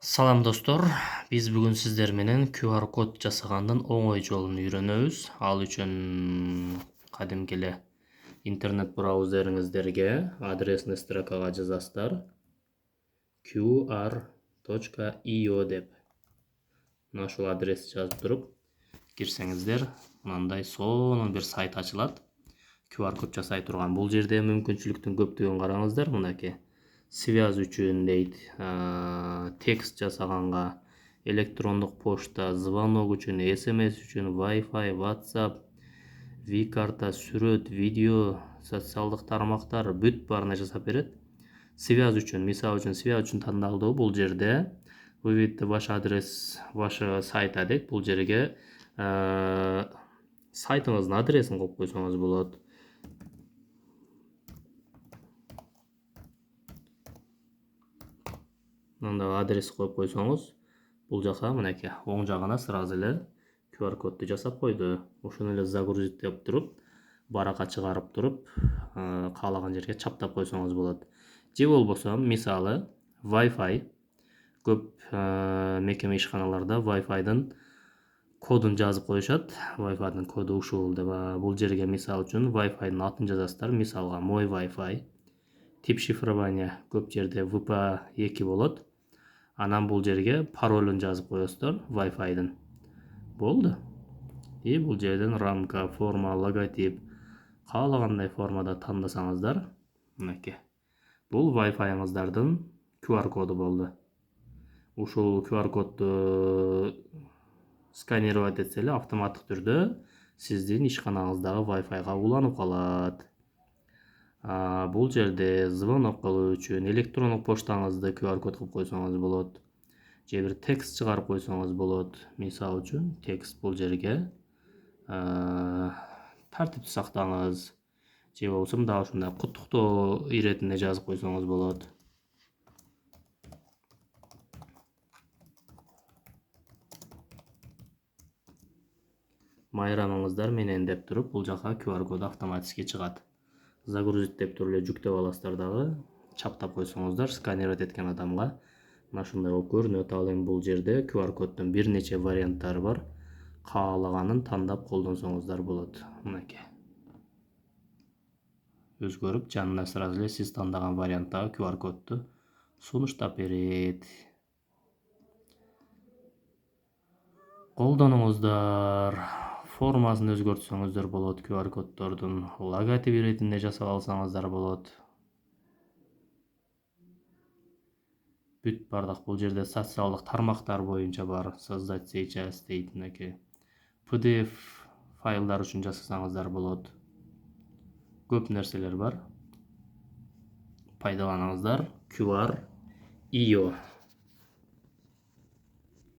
Салам достор, биз бүгүн сиздер менен QR код жасагандын оңой жолун үйрөнөбүз. Ал үчүн кадимки эле интернет браузериңиздерге адресный строкага жазасыздар qr.io деп. Мына ушул адрести жазып туруп кирсеңиздер, мындай сонун бир сайт ачылат. QR код жасай турган. Бул жерде мүмкүнчүлүктүн көптүгүн караңыздар. Мынакей связь үчүн дейт, текст жасаганга, электрондук почта, звонок үчүн, SMS үчүн, Wi-Fi, WhatsApp, V-карта, сүрөт, видео, социалдык тармактар бүт баарына жасап берет. Связь үчүн, мисалы үчүн связь үчүн тандалды. Бул жерде выведите ваш адрес, вашего сайта дейт. Бул жерге сайтыңыздын адресин коюп койсоңуз болот. Мындай адрес коюп койсоңуз, бул жака мынакей оң жагына сразу эле QR кодду жасап койду. Ошону эле загрузить деп туруп, баракка чыгарып туруп, каалаган жерге чаптап койсоңуз болот. Же болбосо, мисалы, Wi-Fi көп мекеме ишканаларда Wi-Fi'дын кодун жазып коюшат. Wi-Fi'дын коду ушул деп. Бул жерге мисалы үчүн Wi-Fi'дын атын жазасыздар. Мисалга мой Wi-Fi. Тип шифрования көп жерде WP2 болот. Анан бул жерге паролун жазып коесуздар Wi-Fi'дын. Болду. И бул жерден рамка, форма, логотип каалагандай формада тандасаңыздар, мынакей. Бул Wi-Fi'ңыздардын QR коду болду. Ушул QR кодду сканировать этсе эле автоматтык түрдө сиздин ишканаңыздагы Wi-Fi'га уланып калат. Бул жерде звонок кылуу үчүн электрондук поштаңызды QR код кылып койсоңуз болот. Же бир текст чыгарып койсоңуз болот. Мисалы үчүн текст бул жерге тартипти сактаңыз. Же болбосо мындай ушундай куттуктоо иретинде жазып койсоңуз болот. Майрамыңыздар менен деп туруп, бул жака QR коду автоматически чыгат. Загрузить деп туруп эле жүктөп аласыздар дагы, чаптап койсоңуздар сканировать эткен адамга мына ушундай болуп көрүнөт. Ал эми бул жерде QR коддун бир нече варианттары бар. Каалаганын тандап колдонсоңуздар болот. Мынакей. Өзгөрүп, жанына сразу эле сиз тандаган варианттагы QR кодду сунуштап берет. Колдонуңуздар. Формасын өзгөртсөңүздөр болот. QR коддордун логотип иретинде жасап алсаңыздар болот. Бүт бардак бул жерде социалдык тармактар боюнча бар. Создать сейчас дейт, мынакей. PDF файлдар үчүн жасасаңыздар болот. Көп нерселер бар. Пайдаланыңыздар. QR.io